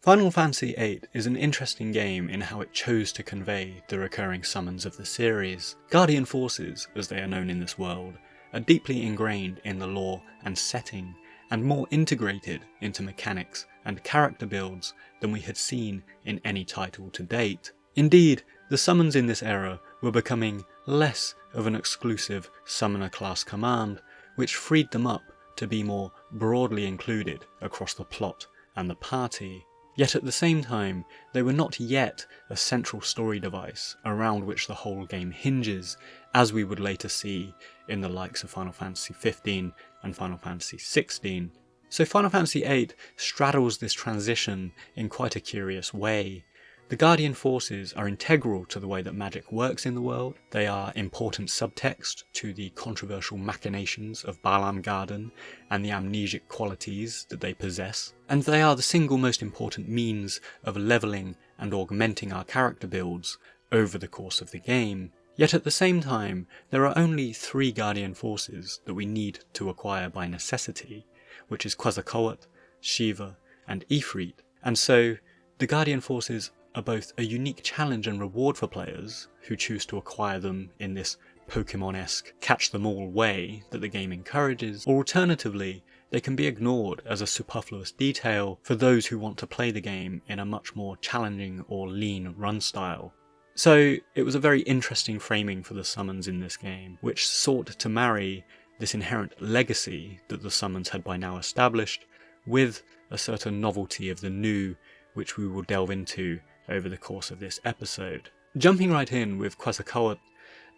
Final Fantasy VIII is an interesting game in how it chose to convey the recurring summons of the series. Guardian Forces, as they are known in this world, are deeply ingrained in the lore and setting, and more integrated into mechanics and character builds than we had seen in any title to date. Indeed, the summons in this era were becoming less of an exclusive summoner class command, which freed them up to be more broadly included across the plot and the party. Yet at the same time, they were not yet a central story device around which the whole game hinges, as we would later see in the likes of Final Fantasy XV and Final Fantasy XVI. So Final Fantasy VIII straddles this transition in quite a curious way. The Guardian Forces are integral to the way that magic works in the world. They are important subtext to the controversial machinations of Balam Garden and the amnesic qualities that they possess. And they are the single most important means of levelling and augmenting our character builds over the course of the game. Yet at the same time, there are only 3 Guardian Forces that we need to acquire by necessity, which is Quetzalcoatl, Shiva, and Ifrit. And so the Guardian Forces are both a unique challenge and reward for players who choose to acquire them in this Pokemon-esque catch-them-all way that the game encourages, or alternatively, they can be ignored as a superfluous detail for those who want to play the game in a much more challenging or lean run style. So it was a very interesting framing for the summons in this game, which sought to marry this inherent legacy that the summons had by now established with a certain novelty of the new, which we will delve into over the course of this episode. Jumping right in with Quetzalcoatl,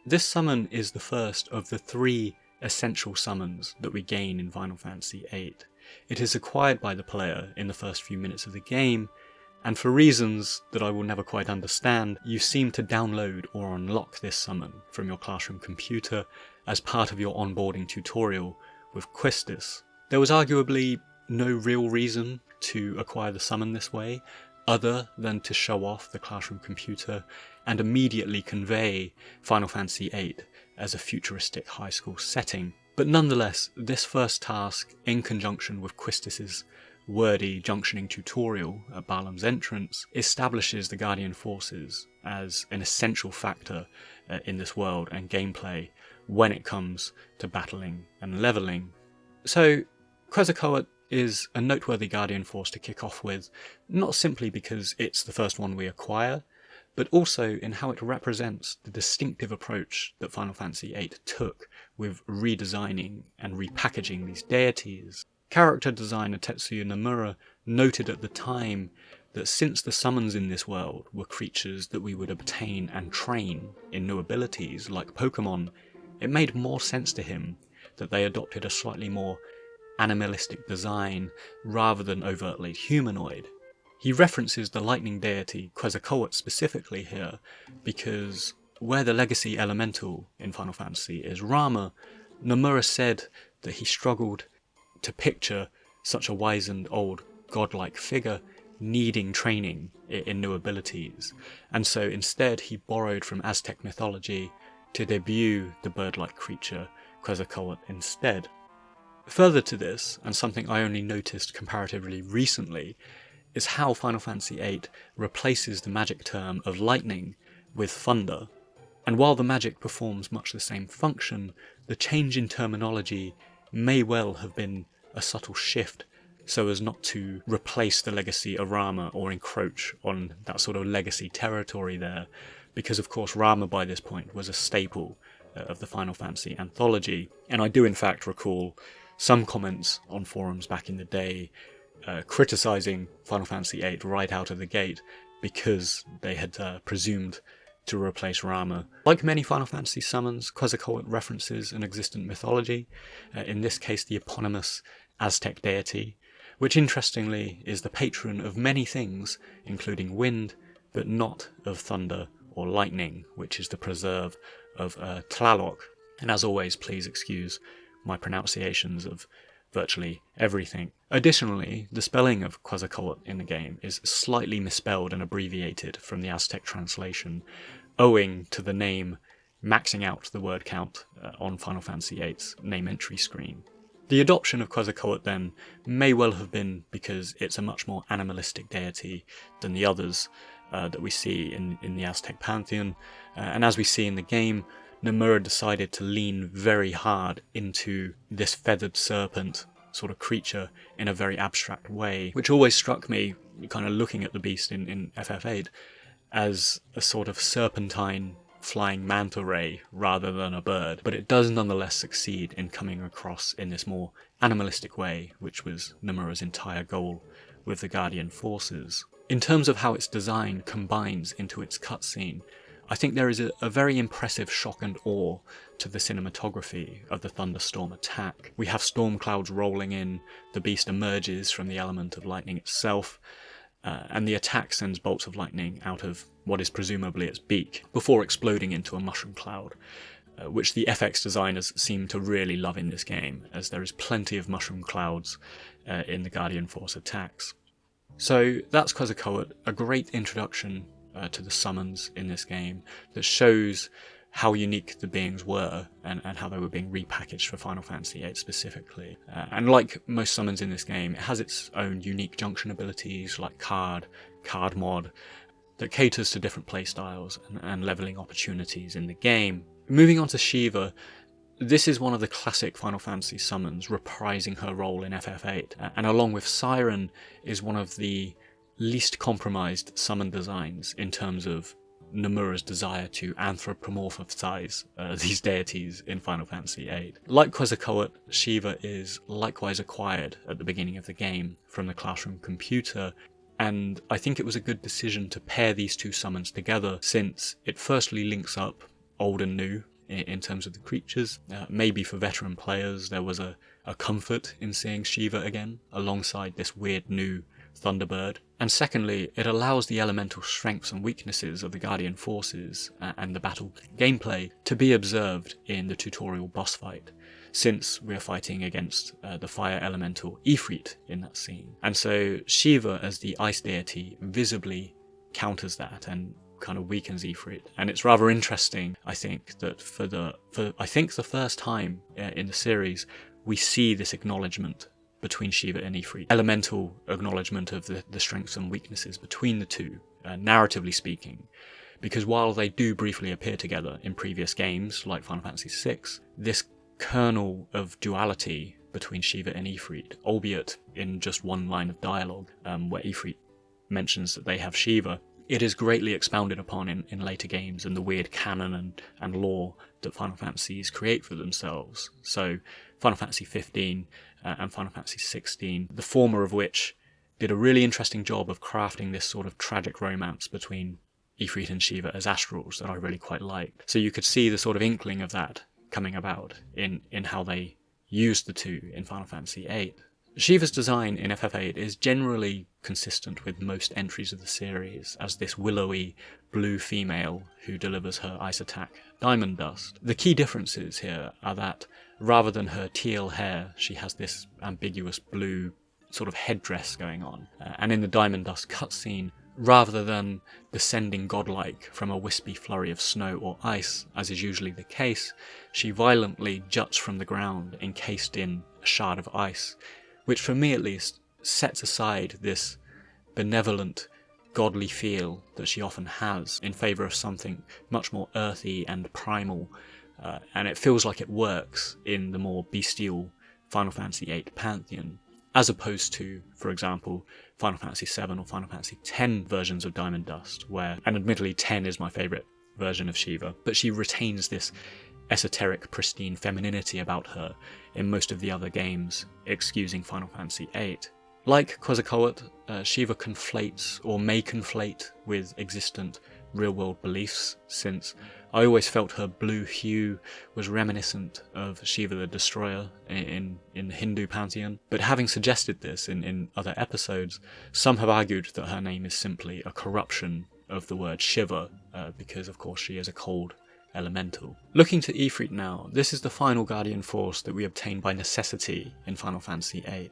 this summon is the first of the 3 essential summons that we gain in Final Fantasy VIII. It is acquired by the player in the first few minutes of the game, and for reasons that I will never quite understand, you seem to download or unlock this summon from your classroom computer as part of your onboarding tutorial with Quistis. There was arguably no real reason to acquire the summon this way, other than to show off the classroom computer and immediately convey Final Fantasy VIII as a futuristic high school setting. But nonetheless, this first task, in conjunction with Quistis' wordy junctioning tutorial at Balam's entrance, establishes the Guardian Forces as an essential factor in this world and gameplay when it comes to battling and levelling. So Quetzalcoatl is a noteworthy Guardian Force to kick off with, not simply because it's the first one we acquire, but also in how it represents the distinctive approach that Final Fantasy VIII took with redesigning and repackaging these deities. Character designer Tetsuya Nomura noted at the time that since the summons in this world were creatures that we would obtain and train in new abilities like Pokemon, it made more sense to him that they adopted a slightly more animalistic design rather than overtly humanoid. He references the lightning deity Quetzalcoatl specifically here because where the legacy elemental in Final Fantasy is Rama, Nomura said that he struggled to picture such a wizened old godlike figure needing training in new abilities, and so instead he borrowed from Aztec mythology to debut the bird-like creature Quetzalcoatl instead. Further to this, and something I only noticed comparatively recently, is how Final Fantasy VIII replaces the magic term of lightning with thunder. And while the magic performs much the same function, the change in terminology may well have been a subtle shift so as not to replace the legacy of Rama or encroach on that sort of legacy territory there, because of course Rama by this point was a staple of the Final Fantasy anthology, and I do in fact recall some comments on forums back in the day criticising Final Fantasy VIII right out of the gate because they had presumed to replace Rama. Like many Final Fantasy summons, Quetzalcoatl references an existent mythology, in this case the eponymous Aztec deity, which interestingly is the patron of many things, including wind, but not of thunder or lightning, which is the preserve of Tlaloc. And as always, please excuse my pronunciations of virtually everything. Additionally, the spelling of Quetzalcoatl in the game is slightly misspelled and abbreviated from the Aztec translation, owing to the name maxing out the word count on Final Fantasy VIII's name entry screen. The adoption of Quetzalcoatl then may well have been because it's a much more animalistic deity than the others that we see in the Aztec pantheon, and as we see in the game, Nomura decided to lean very hard into this feathered serpent sort of creature in a very abstract way, which always struck me, kind of looking at the beast in FF8, as a sort of serpentine flying manta ray rather than a bird, but it does nonetheless succeed in coming across in this more animalistic way, which was Nomura's entire goal with the Guardian forces. In terms of how its design combines into its cutscene, I think there is a very impressive shock and awe to the cinematography of the thunderstorm attack. We have storm clouds rolling in, the beast emerges from the element of lightning itself, and the attack sends bolts of lightning out of what is presumably its beak, before exploding into a mushroom cloud, which the FX designers seem to really love in this game, as there is plenty of mushroom clouds in the Guardian Force attacks. So that's Quetzalcoatl, a great introduction to the summons in this game that shows how unique the beings were and how they were being repackaged for Final Fantasy VIII specifically. And like most summons in this game, it has its own unique junction abilities like card mod, that caters to different playstyles and leveling opportunities in the game. Moving on to Shiva, this is one of the classic Final Fantasy summons reprising her role in FF8, and along with Siren is one of the least compromised summon designs in terms of Nomura's desire to anthropomorphize these deities in Final Fantasy VIII. Like Quetzalcoatl, Shiva is likewise acquired at the beginning of the game from the classroom computer, and I think it was a good decision to pair these two summons together, since it firstly links up old and new in terms of the creatures. Maybe for veteran players there was a comfort in seeing Shiva again alongside this weird new Thunderbird. And secondly, it allows the elemental strengths and weaknesses of the Guardian forces and the battle gameplay to be observed in the tutorial boss fight, since we are fighting against the fire elemental Ifrit in that scene. And so Shiva as the ice deity visibly counters that and kind of weakens Ifrit. And it's rather interesting, I think, that for the first time in the series, we see this acknowledgement between Shiva and Ifrit. Elemental acknowledgement of the strengths and weaknesses between the two, narratively speaking. Because while they do briefly appear together in previous games, like Final Fantasy VI, this kernel of duality between Shiva and Ifrit, albeit in just one line of dialogue, where Ifrit mentions that they have Shiva, it is greatly expounded upon in later games and the weird canon and lore that Final Fantasies create for themselves. So Final Fantasy XV and Final Fantasy XVI, the former of which did a really interesting job of crafting this sort of tragic romance between Ifrit and Shiva as astrals that I really quite liked. So you could see the sort of inkling of that coming about in how they used the two in Final Fantasy VIII. Shiva's design in FF8 is generally consistent with most entries of the series as this willowy blue female who delivers her ice attack, Diamond Dust. The key differences here are that rather than her teal hair, she has this ambiguous blue sort of headdress going on. And in the Diamond Dust cutscene, rather than descending godlike from a wispy flurry of snow or ice, as is usually the case, she violently juts from the ground encased in a shard of ice, which for me at least sets aside this benevolent, godly feel that she often has in favour of something much more earthy and primal, and it feels like it works in the more bestial Final Fantasy VIII pantheon, as opposed to, for example, Final Fantasy VII or Final Fantasy X versions of Diamond Dust, where, and admittedly 10 is my favourite version of Shiva, but she retains this esoteric, pristine femininity about her in most of the other games, excusing Final Fantasy VIII. Like Quetzalcoatl, Shiva conflates, or may conflate, with existent real-world beliefs, since I always felt her blue hue was reminiscent of Shiva the Destroyer in the Hindu pantheon. But having suggested this in other episodes, some have argued that her name is simply a corruption of the word Shiva, because of course she is a cold elemental. Looking to Ifrit now, this is the final Guardian Force that we obtain by necessity in Final Fantasy VIII,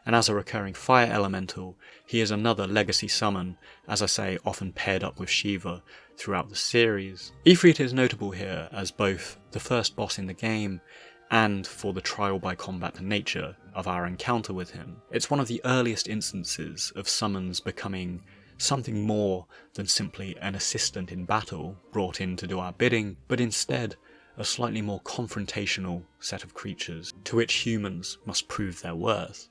and as a recurring fire elemental, he is another legacy summon, as I say, often paired up with Shiva throughout the series. Ifrit is notable here as both the first boss in the game and for the trial by combat nature of our encounter with him. It's one of the earliest instances of summons becoming something more than simply an assistant in battle brought in to do our bidding, but instead a slightly more confrontational set of creatures to which humans must prove their worth.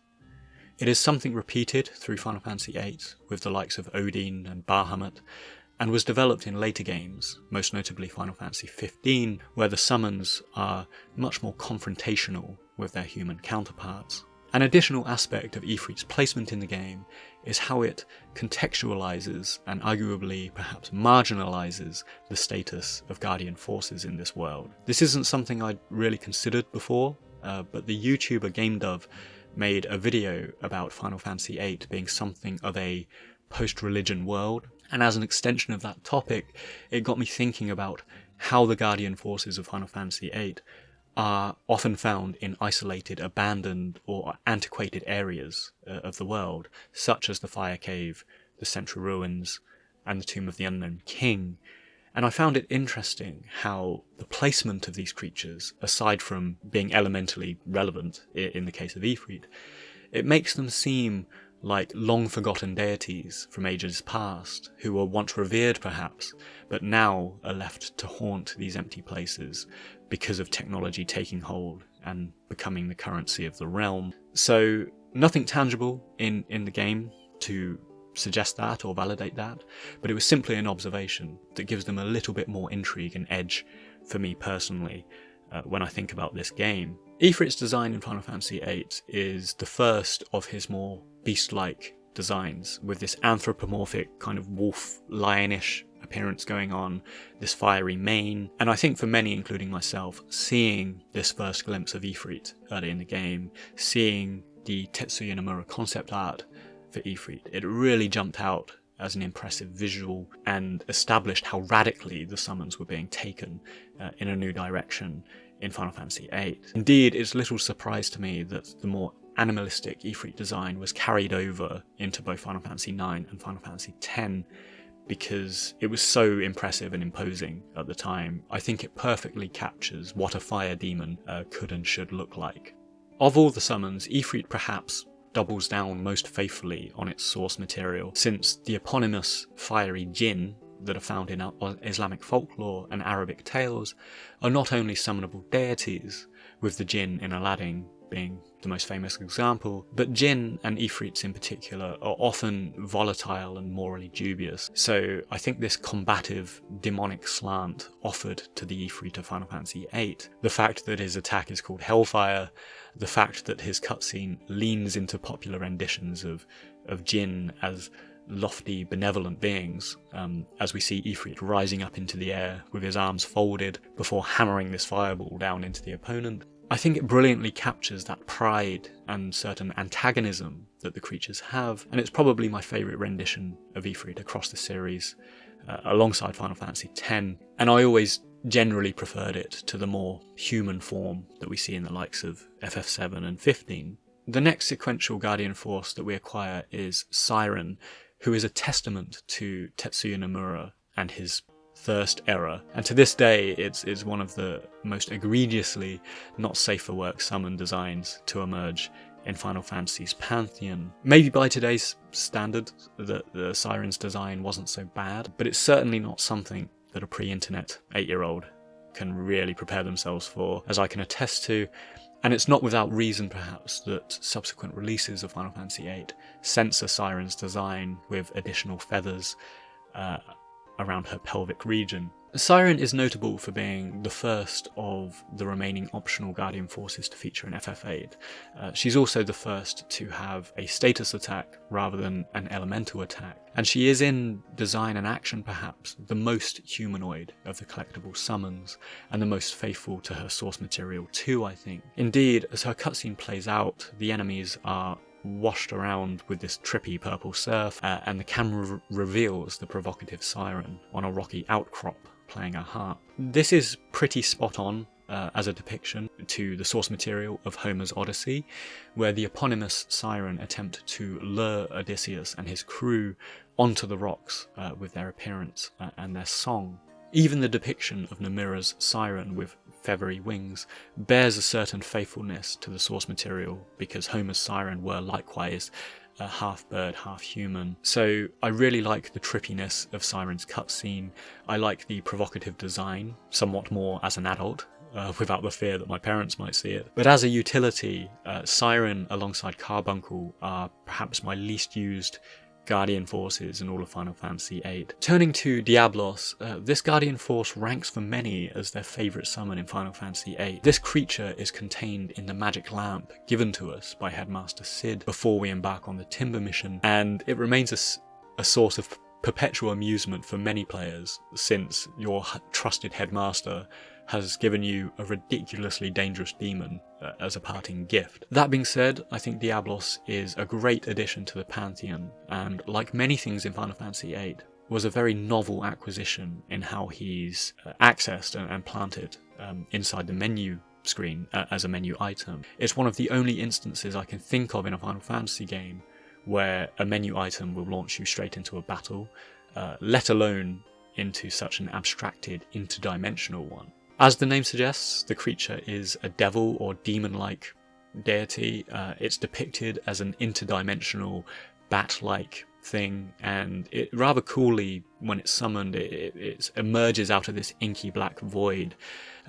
It is something repeated through Final Fantasy VIII with the likes of Odin and Bahamut, and was developed in later games, most notably Final Fantasy XV, where the summons are much more confrontational with their human counterparts. An additional aspect of Ifrit's placement in the game is how it contextualizes and arguably perhaps marginalizes the status of Guardian forces in this world. This isn't something I'd really considered before, but the YouTuber GameDove made a video about Final Fantasy VIII being something of a post-religion world, and as an extension of that topic, it got me thinking about how the Guardian forces of Final Fantasy VIII are often found in isolated, abandoned or antiquated areas of the world, such as the Fire Cave, the Central Ruins, and the Tomb of the Unknown King. And I found it interesting how the placement of these creatures, aside from being elementally relevant in the case of Ifrit, it makes them seem like long-forgotten deities from ages past, who were once revered perhaps, but now are left to haunt these empty places because of technology taking hold and becoming the currency of the realm. So nothing tangible in the game to suggest that or validate that, but it was simply an observation that gives them a little bit more intrigue and edge for me personally when I think about this game. Ifrit's design in Final Fantasy VIII is the first of his more beast-like designs, with this anthropomorphic kind of wolf-lionish appearance going on, this fiery mane, and I think for many, including myself, seeing this first glimpse of Ifrit early in the game, seeing the Tetsuya Nomura concept art for Ifrit, it really jumped out as an impressive visual and established how radically the summons were being taken in a new direction in Final Fantasy VIII. Indeed, it's little surprise to me that the more animalistic Ifrit design was carried over into both Final Fantasy IX and Final Fantasy X, because it was so impressive and imposing at the time. I think it perfectly captures what a fire demon could and should look like. Of all the summons, Ifrit perhaps doubles down most faithfully on its source material, since the eponymous fiery jinn that are found in Islamic folklore and Arabic tales are not only summonable deities, with the jinn in Aladdin being the most famous example, but jinn and Ifrits in particular are often volatile and morally dubious. So I think this combative, demonic slant offered to the Ifrit of Final Fantasy VIII, the fact that his attack is called Hellfire, the fact that his cutscene leans into popular renditions of jinn as lofty, benevolent beings, as we see Ifrit rising up into the air with his arms folded before hammering this fireball down into the opponent. I think it brilliantly captures that pride and certain antagonism that the creatures have, and it's probably my favourite rendition of Ifrit across the series, alongside Final Fantasy X, and I always generally preferred it to the more human form that we see in the likes of FF7 and 15. The next sequential Guardian Force that we acquire is Siren, who is a testament to Tetsuya Nomura and his thirst era, and to this day it's one of the most egregiously not safe for work summon designs to emerge in Final Fantasy's pantheon. Maybe by today's standard the Siren's design wasn't so bad, but it's certainly not something that a pre-internet 8-year-old can really prepare themselves for, as I can attest to. And it's not without reason, perhaps, that subsequent releases of Final Fantasy VIII censor Siren's design with additional feathers around her pelvic region. Siren is notable for being the first of the remaining optional Guardian forces to feature in FF8. She's also the first to have a status attack rather than an elemental attack, and she is in design and action perhaps the most humanoid of the collectible summons, and the most faithful to her source material too, I think. Indeed, as her cutscene plays out, the enemies are washed around with this trippy purple surf, and the camera reveals the provocative Siren on a rocky outcrop playing a harp. This is pretty spot on as a depiction to the source material of Homer's Odyssey, where the eponymous Siren attempt to lure Odysseus and his crew onto the rocks with their appearance and their song. Even the depiction of Namira's siren with feathery wings bears a certain faithfulness to the source material, because Homer's siren were likewise half bird, half human. So I really like the trippiness of Siren's cutscene. I like the provocative design, somewhat more as an adult, without the fear that my parents might see it. But as a utility, Siren alongside Carbuncle are perhaps my least used Guardian Forces in all of Final Fantasy VIII. Turning to Diablos, this Guardian Force ranks for many as their favourite summon in Final Fantasy VIII. This creature is contained in the magic lamp given to us by Headmaster Cid before we embark on the Timber mission, and it remains a source of perpetual amusement for many players, since your trusted headmaster has given you a ridiculously dangerous demon as a parting gift. That being said, I think Diablos is a great addition to the Pantheon, and like many things in Final Fantasy VIII, was a very novel acquisition in how he's accessed and planted inside the menu screen as a menu item. It's one of the only instances I can think of in a Final Fantasy game where a menu item will launch you straight into a battle, let alone into such an abstracted, interdimensional one. As the name suggests, the creature is a devil or demon-like deity. It's depicted as an interdimensional, bat-like thing, and it rather coolly, when it's summoned, it emerges out of this inky black void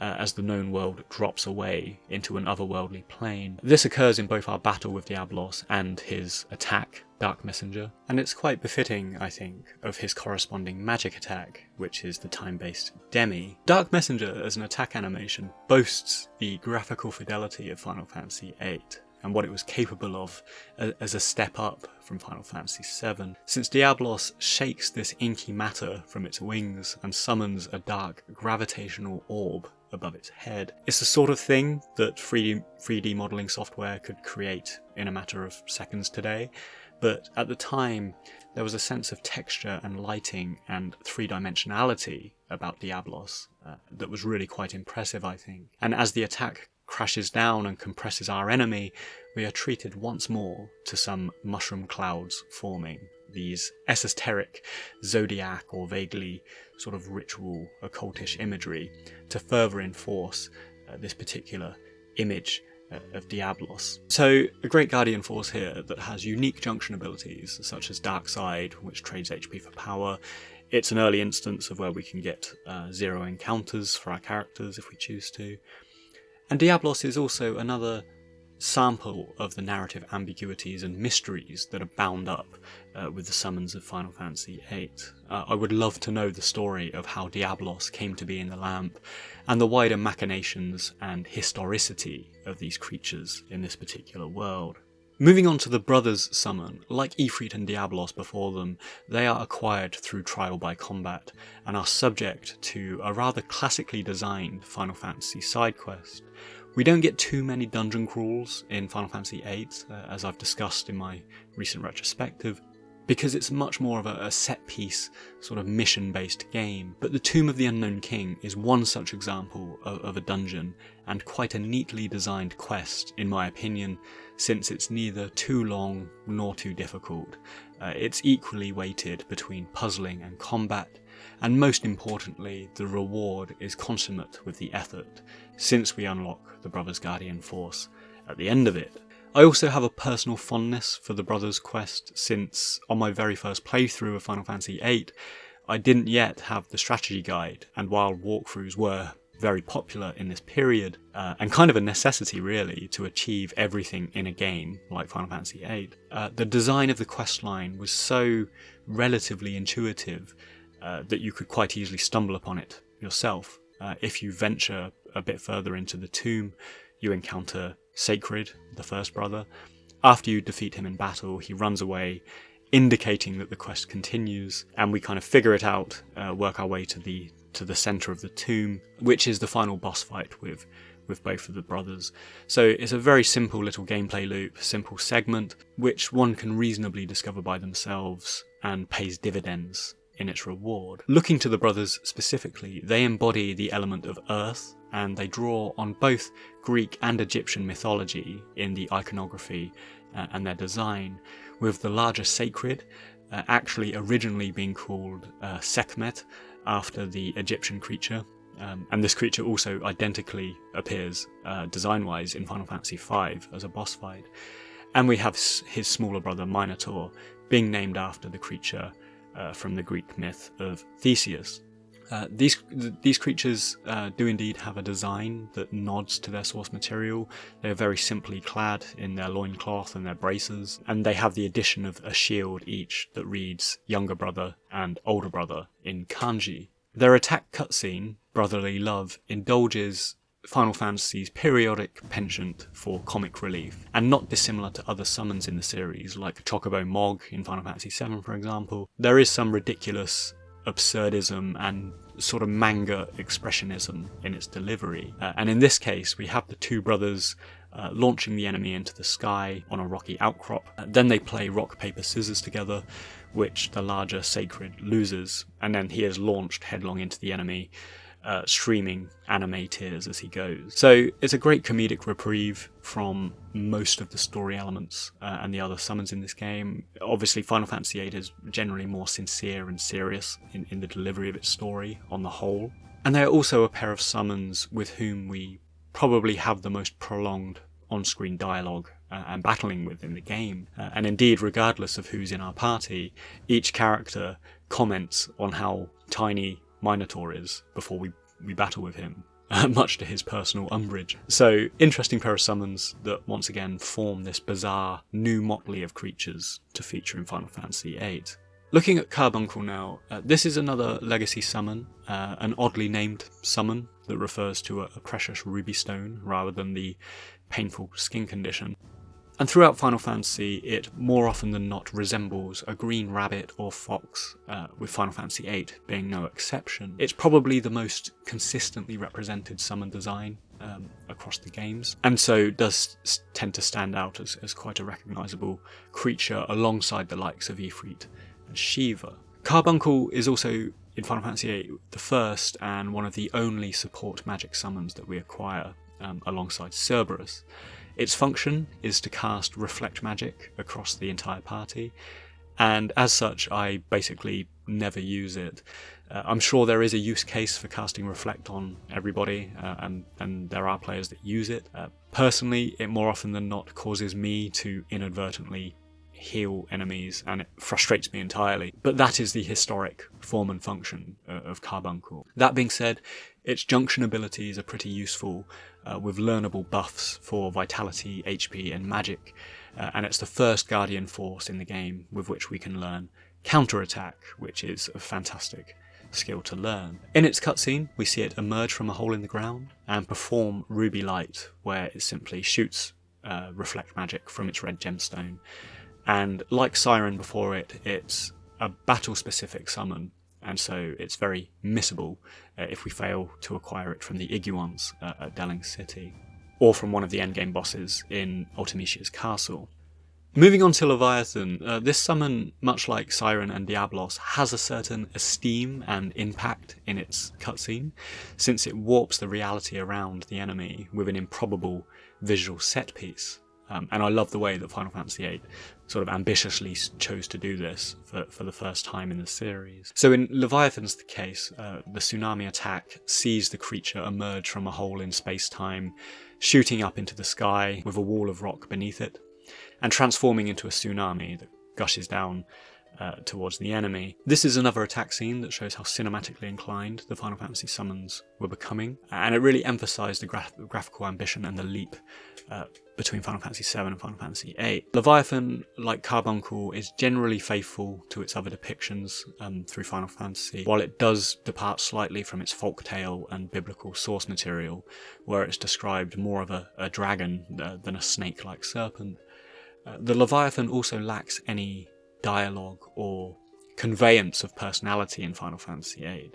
as the known world drops away into an otherworldly plane. This occurs in both our battle with Diablos and his attack, Dark Messenger, and it's quite befitting, I think, of his corresponding magic attack, which is the time-based Demi. Dark Messenger as an attack animation boasts the graphical fidelity of Final Fantasy VIII, and what it was capable of as a step up from Final Fantasy VII, since Diablos shakes this inky matter from its wings and summons a dark gravitational orb above its head. It's the sort of thing that 3D modelling software could create in a matter of seconds today, but at the time there was a sense of texture and lighting and three-dimensionality about Diablos that was really quite impressive, I think. And as the attack crashes down and compresses our enemy, we are treated once more to some mushroom clouds forming, these esoteric zodiac or vaguely sort of ritual occultish imagery to further enforce this particular image of Diablos. So a great Guardian Force here that has unique junction abilities such as Dark Side, which trades HP for power. It's an early instance of where we can get 0 encounters for our characters if we choose to. And Diablos is also another sample of the narrative ambiguities and mysteries that are bound up with the summons of Final Fantasy VIII. I would love to know the story of how Diablos came to be in the lamp, and the wider machinations and historicity of these creatures in this particular world. Moving on to the brothers summon, like Ifrit and Diablos before them, they are acquired through trial by combat, and are subject to a rather classically designed Final Fantasy side quest. We don't get too many dungeon crawls in Final Fantasy VIII, as I've discussed in my recent retrospective, because it's much more of a set-piece, sort of mission-based game. But the Tomb of the Unknown King is one such example of a dungeon, and quite a neatly designed quest, in my opinion, since it's neither too long nor too difficult. It's equally weighted between puzzling and combat, and most importantly, the reward is consummate with the effort, since we unlock the Brothers' Guardian Force at the end of it. I also have a personal fondness for the Brothers quest, since on my very first playthrough of Final Fantasy VIII, I didn't yet have the strategy guide, and while walkthroughs were very popular in this period, and kind of a necessity really to achieve everything in a game like Final Fantasy VIII, the design of the questline was so relatively intuitive that you could quite easily stumble upon it yourself. If you venture a bit further into the tomb, you encounter Sacred, the first brother. After you defeat him in battle, he runs away, indicating that the quest continues, and we kind of figure it out, work our way to the centre of the tomb, which is the final boss fight with both of the brothers. So it's a very simple little gameplay loop, simple segment, which one can reasonably discover by themselves and pays dividends in its reward. Looking to the brothers specifically, they embody the element of earth, and they draw on both Greek and Egyptian mythology in the iconography and their design, with the larger Sacred actually originally being called Sekhmet, after the Egyptian creature. And this creature also identically appears, design-wise, in Final Fantasy V as a boss fight. And we have his smaller brother, Minotaur, being named after the creature from the Greek myth of Theseus. These creatures do indeed have a design that nods to their source material. They are very simply clad in their loincloth and their braces, and they have the addition of a shield each that reads younger brother and older brother in kanji. Their attack cutscene, Brotherly Love, indulges Final Fantasy's periodic penchant for comic relief, and not dissimilar to other summons in the series, like Chocobo Mog in Final Fantasy VII, for example. There is some ridiculous absurdism and sort of manga expressionism in its delivery, and in this case we have the two brothers launching the enemy into the sky on a rocky outcrop. Then they play rock, paper, scissors together, which the larger Sacred loses, and then he is launched headlong into the enemy, streaming anime tears as he goes. So it's a great comedic reprieve from most of the story elements and the other summons in this game. Obviously Final Fantasy VIII is generally more sincere and serious in the delivery of its story on the whole. And they are also a pair of summons with whom we probably have the most prolonged on-screen dialogue and battling with in the game. And indeed, regardless of who's in our party, each character comments on how tiny Minotaur is before we battle with him, much to his personal umbrage. So, interesting pair of summons that once again form this bizarre new motley of creatures to feature in Final Fantasy VIII. Looking at Carbuncle now, this is another legacy summon, an oddly named summon that refers to a precious ruby stone rather than the painful skin condition. And throughout Final Fantasy, it more often than not resembles a green rabbit or fox, with Final Fantasy VIII being no exception. It's probably the most consistently represented summon design across the games, and so does tend to stand out as quite a recognisable creature alongside the likes of Ifrit and Shiva. Carbuncle is also, in Final Fantasy VIII, the first and one of the only support magic summons that we acquire, alongside Cerberus. Its function is to cast Reflect Magic across the entire party, and as such I basically never use it. I'm sure there is a use case for casting Reflect on everybody, and there are players that use it. Personally, it more often than not causes me to inadvertently heal enemies, and it frustrates me entirely. But that is the historic form and function of Carbuncle. That being said, its junction abilities are pretty useful, with learnable buffs for vitality, HP and magic, and it's the first Guardian Force in the game with which we can learn Counterattack, which is a fantastic skill to learn. In its cutscene, we see it emerge from a hole in the ground and perform Ruby Light, where it simply shoots Reflect Magic from its red gemstone. And like Siren before it, it's a battle-specific summon, and so it's very missable if we fail to acquire it from the Iguans at Delling City, or from one of the endgame bosses in Ultimicia's castle. Moving on to Leviathan, this summon, much like Siren and Diablos, has a certain esteem and impact in its cutscene, since it warps the reality around the enemy with an improbable visual set piece. And I love the way that Final Fantasy VIII sort of ambitiously chose to do this for the first time in the series. So in Leviathan's case, the tsunami attack sees the creature emerge from a hole in space-time, shooting up into the sky with a wall of rock beneath it, and transforming into a tsunami that gushes down towards the enemy. This is another attack scene that shows how cinematically inclined the Final Fantasy summons were becoming, and it really emphasised the graphical ambition and the leap between Final Fantasy VII and Final Fantasy VIII. Leviathan, like Carbuncle, is generally faithful to its other depictions through Final Fantasy, while it does depart slightly from its folktale and biblical source material, where it's described more of a dragon than a snake-like serpent. The Leviathan also lacks any dialogue or conveyance of personality in Final Fantasy VIII.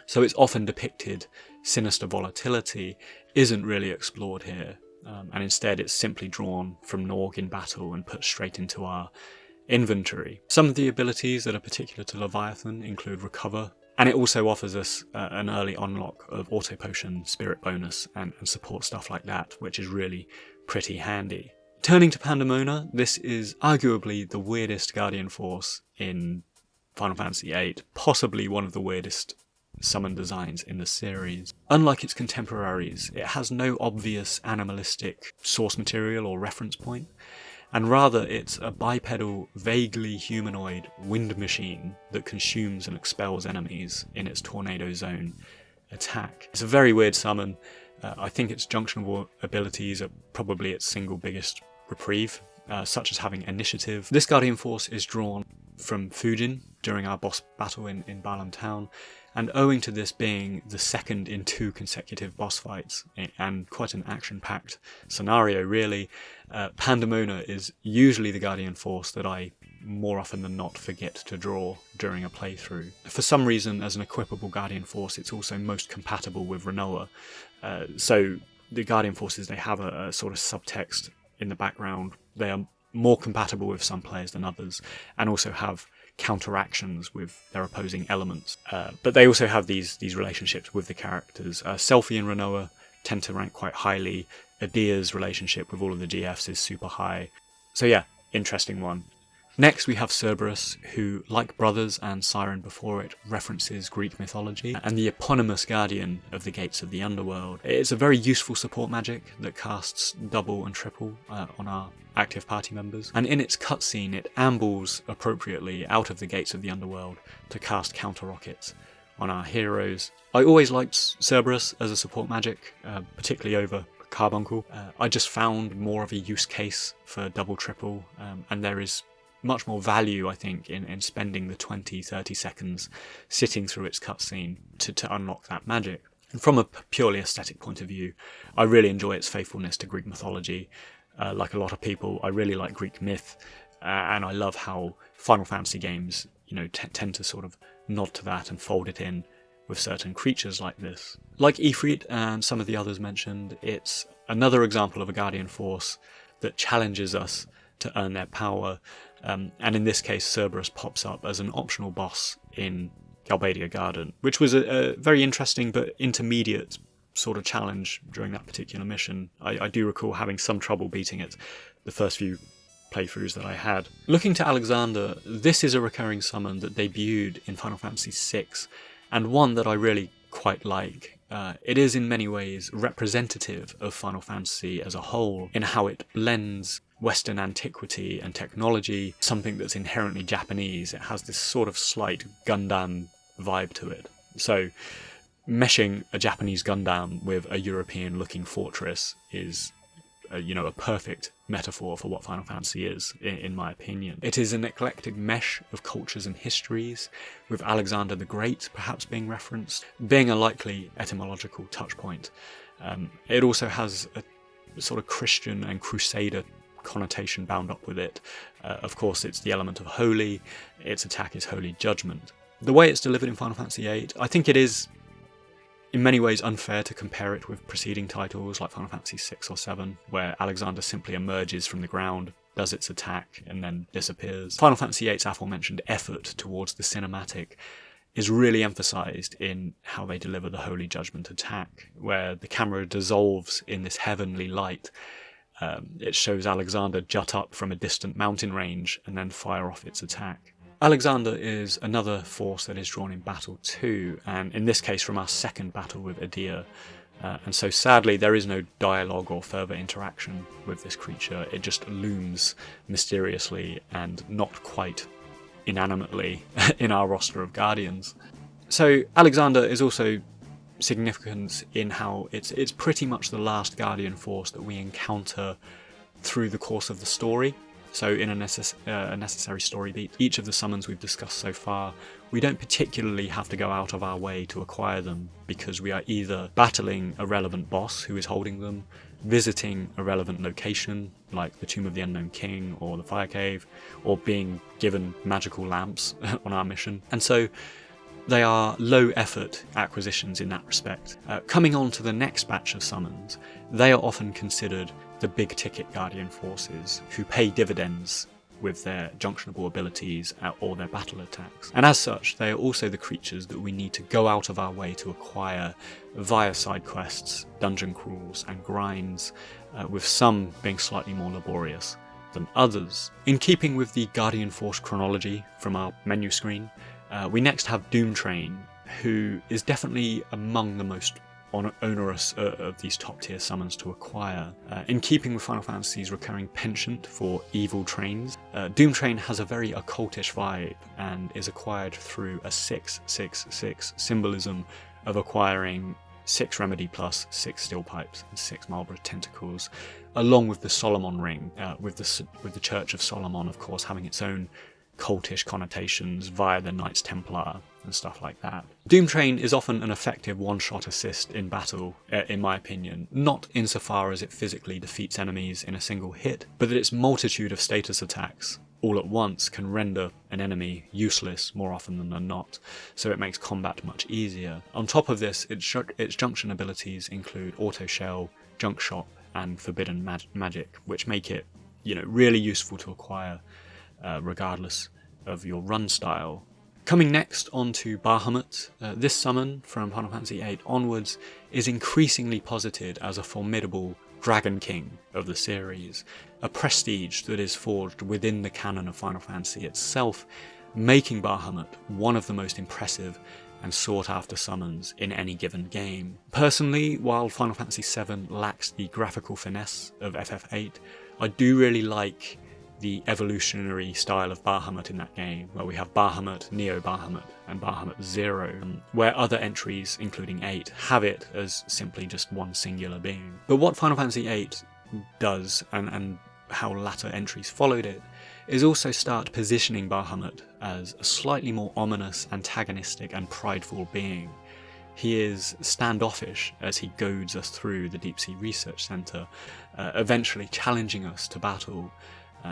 So its often depicted sinister volatility isn't really explored here, and instead it's simply drawn from Norg in battle and put straight into our inventory. Some of the abilities that are particular to Leviathan include Recover, and it also offers us an early unlock of Auto Potion, Spirit Bonus, and support stuff like that, which is really pretty handy. Turning to Pandemona, this is arguably the weirdest Guardian Force in Final Fantasy VIII, possibly one of the weirdest summon designs in the series. Unlike its contemporaries, it has no obvious animalistic source material or reference point, and rather it's a bipedal, vaguely humanoid wind machine that consumes and expels enemies in its Tornado Zone attack. It's a very weird summon. I think its junctionable abilities are probably its single biggest reprieve, such as having initiative. This Guardian Force is drawn from Fujin during our boss battle in Balam Town, and owing to this being the second in 2 consecutive boss fights, and quite an action-packed scenario really, Pandemona is usually the Guardian Force that I more often than not forget to draw during a playthrough. For some reason, as an equipable Guardian Force, it's also most compatible with Rinoa. So the Guardian Forces, they have a sort of subtext in the background. They are more compatible with some players than others, and also have counteractions with their opposing elements. But they also have these relationships with the characters. Selphie and Rinoa tend to rank quite highly. Adia's relationship with all of the GFs is super high. So yeah, interesting one. Next we have Cerberus, who, like Brothers and Siren before it, references Greek mythology, and the eponymous guardian of the gates of the underworld. It's a very useful support magic that casts double and triple on our active party members, and in its cutscene it ambles appropriately out of the gates of the underworld to cast counter rockets on our heroes. I always liked Cerberus as a support magic, particularly over Carbuncle. I just found more of a use case for double triple, and there is much more value, I think, in spending the 20-30 seconds sitting through its cutscene to unlock that magic. And from a purely aesthetic point of view, I really enjoy its faithfulness to Greek mythology. Like a lot of people, I really like Greek myth, and I love how Final Fantasy games, tend to sort of nod to that and fold it in with certain creatures like this. Like Ifrit and some of the others mentioned, it's another example of a Guardian Force that challenges us to earn their power, and in this case Cerberus pops up as an optional boss in Galbadia Garden, which was a very interesting but intermediate sort of challenge during that particular mission. I do recall having some trouble beating it the first few playthroughs that I had. Looking to Alexander, this is a recurring summon that debuted in Final Fantasy VI, and one that I really quite like. It is in many ways representative of Final Fantasy as a whole in how it blends Western antiquity and technology, something that's inherently Japanese. It has this sort of slight Gundam vibe to it. So meshing a Japanese Gundam with a European-looking fortress is a perfect metaphor for what Final Fantasy is, in my opinion. It is an eclectic mesh of cultures and histories, with Alexander the Great perhaps being referenced, being a likely etymological touchpoint. It also has a sort of Christian and Crusader connotation bound up with it. Of course, it's the element of holy. Its attack is Holy Judgment. The way it's delivered in Final Fantasy VIII, I think it is in many ways unfair to compare it with preceding titles like Final Fantasy VI or VII, where Alexander simply emerges from the ground, does its attack, and then disappears. Final Fantasy VIII's aforementioned effort towards the cinematic is really emphasised in how they deliver the Holy Judgment attack, where the camera dissolves in this heavenly light. It shows Alexander jut up from a distant mountain range and then fire off its attack. Alexander is another force that is drawn in battle too, and in this case from our second battle with Adia. And so sadly there is no dialogue or further interaction with this creature. It just looms mysteriously and not quite inanimately in our roster of Guardians. So Alexander is also significant in how it's pretty much the last Guardian force that we encounter through the course of the story. So in a necessary story beat, each of the summons we've discussed so far, we don't particularly have to go out of our way to acquire them, because we are either battling a relevant boss who is holding them, visiting a relevant location like the Tomb of the Unknown King or the Fire Cave, or being given magical lamps on our mission. And so they are low effort acquisitions in that respect. Coming on to the next batch of summons, they are often considered the big ticket Guardian forces who pay dividends with their junctionable abilities or their battle attacks. And as such, they are also the creatures that we need to go out of our way to acquire via side quests, dungeon crawls and grinds, with some being slightly more laborious than others. In keeping with the Guardian Force chronology from our menu screen, we next have Doomtrain, who is definitely among the most onerous of these top tier summons to acquire. In keeping with Final Fantasy's recurring penchant for evil trains, Doomtrain has a very occultish vibe and is acquired through a 666 symbolism of acquiring 6 Remedy plus, 6 Steel Pipes, and 6 Marlborough Tentacles, along with the Solomon Ring, with the Church of Solomon, of course, having its own cultish connotations via the Knights Templar and stuff like that. Doomtrain is often an effective one-shot assist in battle, in my opinion, not insofar as it physically defeats enemies in a single hit, but that its multitude of status attacks all at once can render an enemy useless more often than not, so it makes combat much easier. On top of this, its junction abilities include Auto Shell, Junk Shop, and Forbidden Magic, which make it, really useful to acquire regardless of your run style. Coming next on to Bahamut, this summon from Final Fantasy VIII onwards is increasingly posited as a formidable Dragon King of the series, a prestige that is forged within the canon of Final Fantasy itself, making Bahamut one of the most impressive and sought after summons in any given game. Personally, while Final Fantasy VII lacks the graphical finesse of FF8, I do really like the evolutionary style of Bahamut in that game, where we have Bahamut, Neo Bahamut, and Bahamut Zero, where other entries, including 8, have it as simply just one singular being. But what Final Fantasy VIII does, and how latter entries followed it, is also start positioning Bahamut as a slightly more ominous, antagonistic, and prideful being. He is standoffish as he goads us through the Deep Sea Research Centre, eventually challenging us to battle.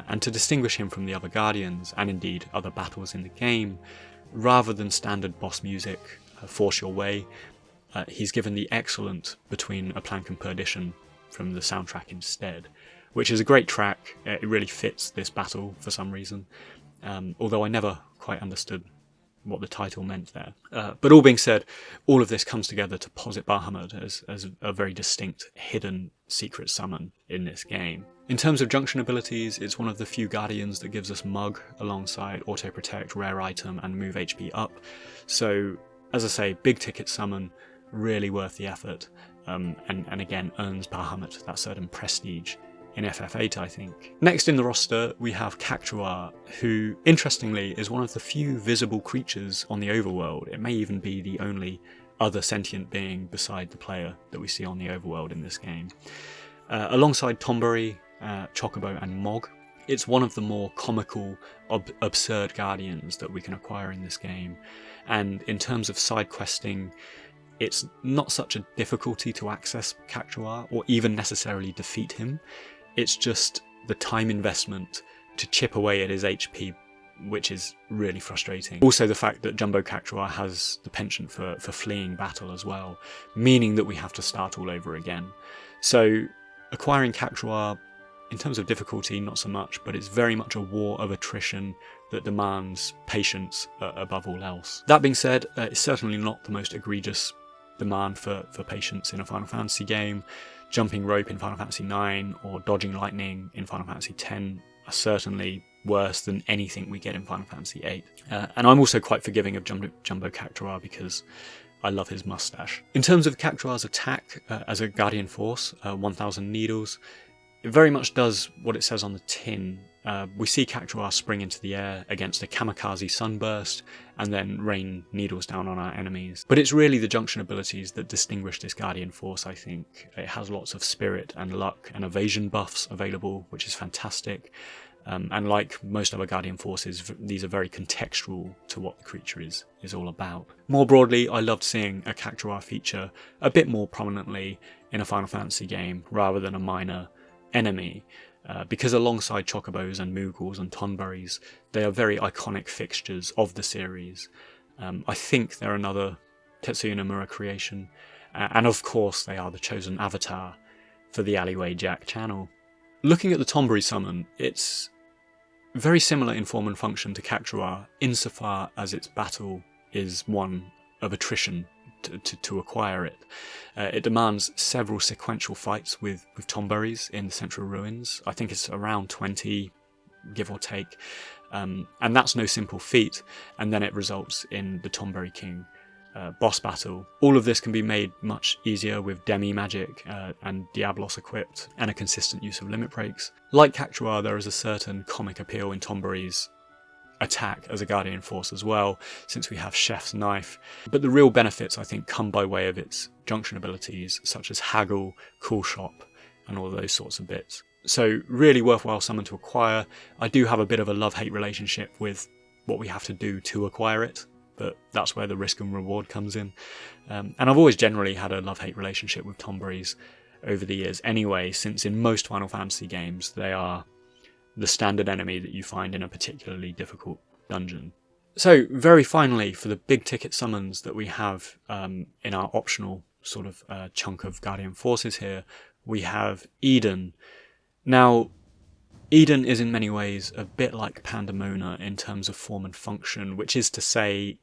And to distinguish him from the other Guardians, and indeed other battles in the game, rather than standard boss music, Force Your Way, he's given the excellent Between a Plank and Perdition from the soundtrack instead, which is a great track. It really fits this battle for some reason, although I never quite understood what the title meant there. But all being said, all of this comes together to posit Bahamut as a very distinct, hidden, secret summon in this game. In terms of junction abilities, it's one of the few Guardians that gives us Mug alongside Auto Protect, Rare Item, and Move HP up. So, as I say, big ticket summon, really worth the effort, and again earns Bahamut that certain prestige in FF8, I think. Next in the roster, we have Cactuar, who, interestingly, is one of the few visible creatures on the overworld. It may even be the only other sentient being beside the player that we see on the overworld in this game. Alongside Tombury, Chocobo, and Mog, it's one of the more comical, absurd Guardians that we can acquire in this game. And in terms of side questing, it's not such a difficulty to access Cactuar, or even necessarily defeat him. It's just the time investment to chip away at his HP, which is really frustrating. Also the fact that Jumbo Cactuar has the penchant for fleeing battle as well, meaning that we have to start all over again. So acquiring Cactuar, in terms of difficulty, not so much, but it's very much a war of attrition that demands patience above all else. That being said, it's certainly not the most egregious demand for patience in a Final Fantasy game. Jumping rope in Final Fantasy IX or dodging lightning in Final Fantasy X are certainly worse than anything we get in Final Fantasy VIII. And I'm also quite forgiving of Jumbo Cactuar because I love his mustache. In terms of Cactuar's attack as a Guardian Force, 1000 Needles, it very much does what it says on the tin. We see Cactuar spring into the air against a kamikaze sunburst and then rain needles down on our enemies. But it's really the junction abilities that distinguish this Guardian Force, I think. It has lots of spirit and luck and evasion buffs available, which is fantastic. And like most other Guardian Forces, these are very contextual to what the creature is all about. More broadly, I loved seeing a Cactuar feature a bit more prominently in a Final Fantasy game rather than a minor enemy, because alongside Chocobos and Moogles and Tonberries, they are very iconic fixtures of the series. I think they're another Tetsuya Nomura creation, and of course they are the chosen avatar for the Alleyway Jack channel. Looking at the Tonberry summon, it's very similar in form and function to Cactuar, insofar as its battle is one of attrition, to acquire it. It demands several sequential fights with Tomberries in the Central Ruins. I think it's around 20, give or take, and that's no simple feat, and then it results in the Tomberry King boss battle. All of this can be made much easier with Demi Magic and Diablos equipped, and a consistent use of limit breaks. Like Cactuar, there is a certain comic appeal in Tomberry's attack as a Guardian Force as well, since we have Chef's Knife, but the real benefits I think come by way of its junction abilities such as Haggle, Cool Shop and all those sorts of bits. So really worthwhile summon to acquire. I do have a bit of a love-hate relationship with what we have to do to acquire it, but that's where the risk and reward comes in. And I've always generally had a love-hate relationship with Tomberries over the years anyway, since in most Final Fantasy games they are the standard enemy that you find in a particularly difficult dungeon. So very finally, for the big ticket summons that we have in our optional sort of chunk of Guardian Forces here, we have Eden. Now, Eden is in many ways a bit like Pandemona in terms of form and function, which is to say,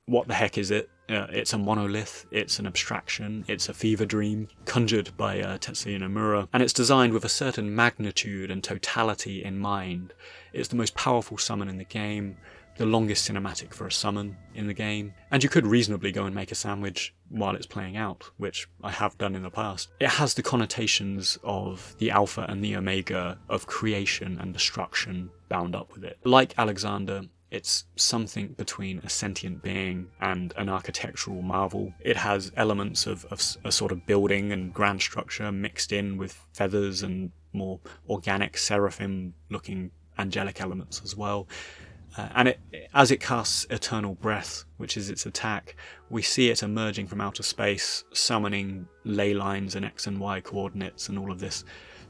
what the heck is it? It's a monolith, it's an abstraction, it's a fever dream, conjured by Tetsuya Nomura, and it's designed with a certain magnitude and totality in mind. It's the most powerful summon in the game, the longest cinematic for a summon in the game, and you could reasonably go and make a sandwich while it's playing out, which I have done in the past. It has the connotations of the Alpha and the Omega of creation and destruction bound up with it. Like Alexander, it's something between a sentient being and an architectural marvel. It has elements of a sort of building and grand structure mixed in with feathers and more organic seraphim-looking angelic elements as well. And as it casts Eternal Breath, which is its attack, we see it emerging from outer space, summoning ley lines and X and Y coordinates and all of this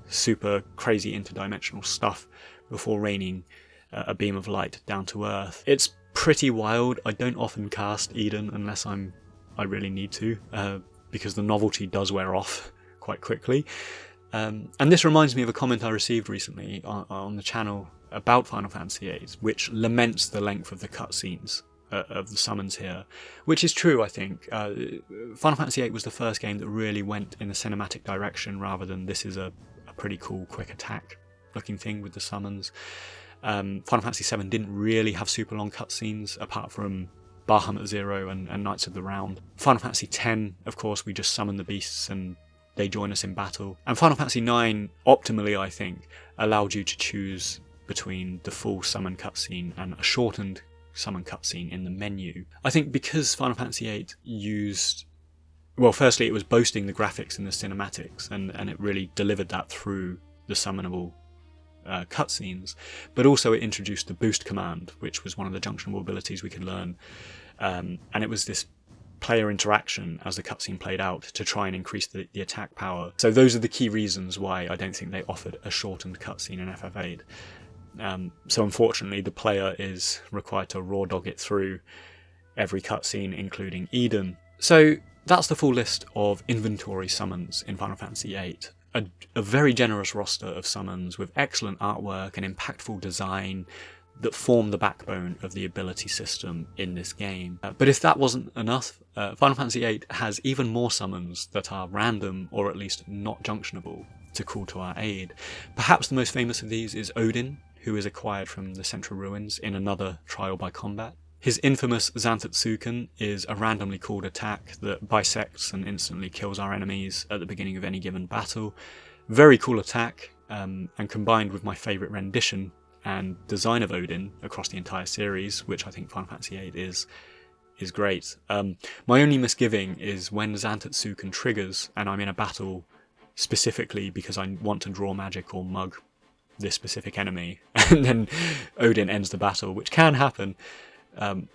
super crazy interdimensional stuff before raining a beam of light down to Earth. It's pretty wild. I don't often cast Eden unless I really need to, because the novelty does wear off quite quickly. And this reminds me of a comment I received recently on the channel about Final Fantasy VIII, which laments the length of the cutscenes of the summons here, which is true, I think. Final Fantasy VIII was the first game that really went in the cinematic direction rather than this is a pretty cool quick attack looking thing with the summons. Final Fantasy VII didn't really have super long cutscenes apart from Bahamut Zero and Knights of the Round. Final Fantasy X, of course, we just summon the beasts and they join us in battle. And Final Fantasy IX, optimally I think, allowed you to choose between the full summon cutscene and a shortened summon cutscene in the menu. I think because Final Fantasy VIII used... Well, firstly, it was boasting the graphics in the cinematics, and it really delivered that through the summonable cutscenes, but also it introduced the boost command, which was one of the junctionable abilities we could learn, and it was this player interaction as the cutscene played out to try and increase the attack power. So those are the key reasons why I don't think they offered a shortened cutscene in FF8. So unfortunately the player is required to raw dog it through every cutscene, including Eden. So that's the full list of inventory summons in Final Fantasy VIII. A very generous roster of summons with excellent artwork and impactful design that form the backbone of the ability system in this game. But if that wasn't enough, Final Fantasy VIII has even more summons that are random or at least not junctionable to call to our aid. Perhaps the most famous of these is Odin, who is acquired from the Central Ruins in another Trial by Combat. His infamous Zantetsuken is a randomly called attack that bisects and instantly kills our enemies at the beginning of any given battle. Very cool attack, and combined with my favourite rendition and design of Odin across the entire series, which I think Final Fantasy VIII is great. My only misgiving is when Zantetsuken triggers and I'm in a battle specifically because I want to draw magic or mug this specific enemy, and then Odin ends the battle, which can happen.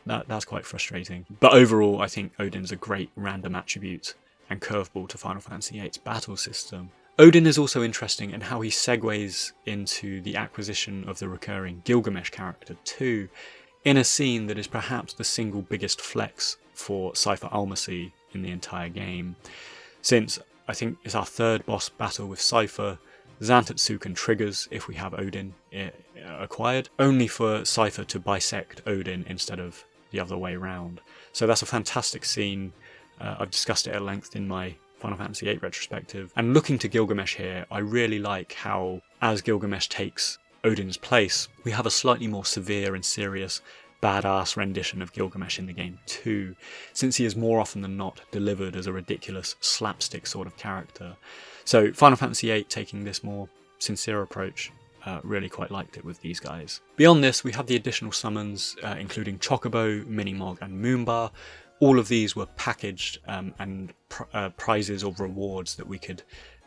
That's quite frustrating. But overall, I think Odin's a great random attribute and curveball to Final Fantasy VIII's battle system. Odin is also interesting in how he segues into the acquisition of the recurring Gilgamesh character too, in a scene that is perhaps the single biggest flex for Cypher Almasy in the entire game. Since I think it's our third boss battle with Cypher, Zantetsuken triggers if we have Odin acquired, only for Cypher to bisect Odin instead of the other way around. So that's a fantastic scene, I've discussed it at length in my Final Fantasy VIII retrospective. And looking to Gilgamesh here, I really like how, as Gilgamesh takes Odin's place, we have a slightly more severe and serious badass rendition of Gilgamesh in the game too, since he is more often than not delivered as a ridiculous slapstick sort of character. So Final Fantasy VIII taking this more sincere approach, really quite liked it with these guys. Beyond this, we have the additional summons, including Chocobo, Minimog and Moonbar. All of these were packaged and prizes or rewards that we could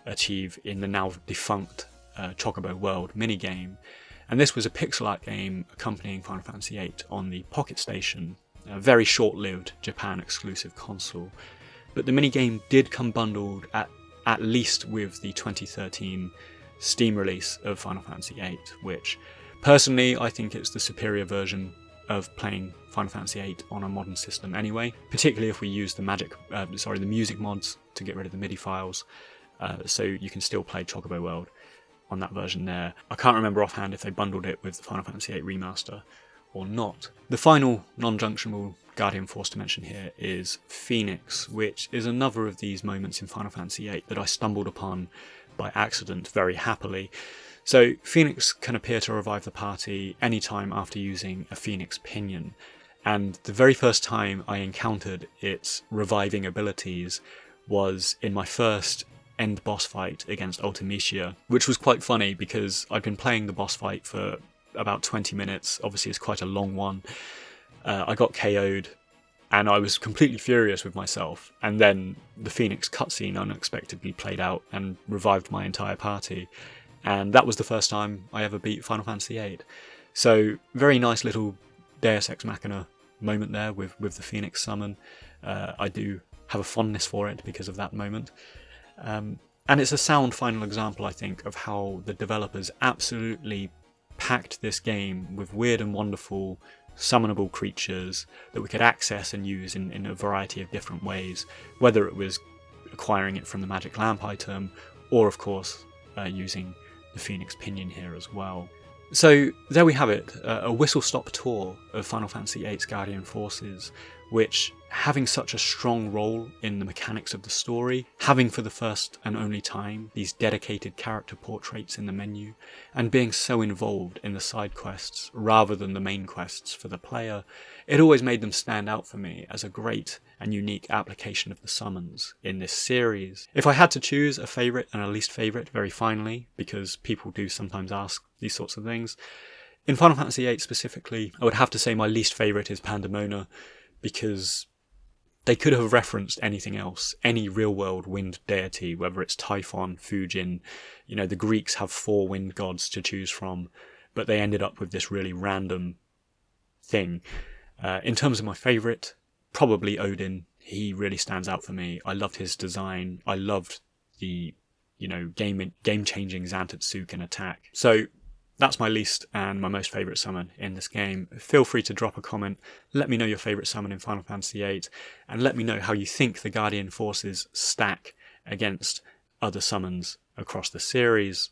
achieve in the now defunct Chocobo World minigame. And this was a pixel art game accompanying Final Fantasy VIII on the Pocket Station, a very short-lived Japan exclusive console. But the minigame did come bundled at least with the 2013 Steam release of Final Fantasy VIII, which personally I think it's the superior version of playing Final Fantasy VIII on a modern system anyway, particularly if we use the music mods to get rid of the MIDI files, so you can still play Chocobo World on that version there. I can't remember offhand if they bundled it with the Final Fantasy VIII remaster or not. The final non-junctional Guardian Force to mention here is Phoenix, which is another of these moments in Final Fantasy VIII that I stumbled upon by accident very happily. So Phoenix can appear to revive the party anytime after using a Phoenix Pinion, and the very first time I encountered its reviving abilities was in my first end boss fight against Ultimecia, which was quite funny because I'd been playing the boss fight for about 20 minutes, obviously it's quite a long one. I got KO'd and I was completely furious with myself, and then the Phoenix cutscene unexpectedly played out and revived my entire party, and that was the first time I ever beat Final Fantasy VIII. So very nice little Deus Ex Machina moment there with the Phoenix summon. I do have a fondness for it because of that moment. And it's a sound final example, I think, of how the developers absolutely packed this game with weird and wonderful summonable creatures that we could access and use in a variety of different ways, whether it was acquiring it from the Magic Lamp item or, of course, using the Phoenix Pinion here as well. So there we have it, a whistle-stop tour of Final Fantasy VIII's Guardian Forces, which, having such a strong role in the mechanics of the story, having for the first and only time these dedicated character portraits in the menu, and being so involved in the side quests rather than the main quests for the player, it always made them stand out for me as a great and unique application of the summons in this series. If I had to choose a favourite and a least favourite very finally, because people do sometimes ask these sorts of things, in Final Fantasy VIII specifically, I would have to say my least favourite is Pandemona, because they could have referenced anything else, any real-world wind deity, whether it's Typhon, Fujin. You know, the Greeks have 4 wind gods to choose from, but they ended up with this really random thing. In terms of my favourite, probably Odin. He really stands out for me. I loved his design. I loved the, game-changing Zantetsuken attack. So that's my least and my most favourite summon in this game. Feel free to drop a comment, let me know your favourite summon in Final Fantasy VIII, and let me know how you think the Guardian Forces stack against other summons across the series.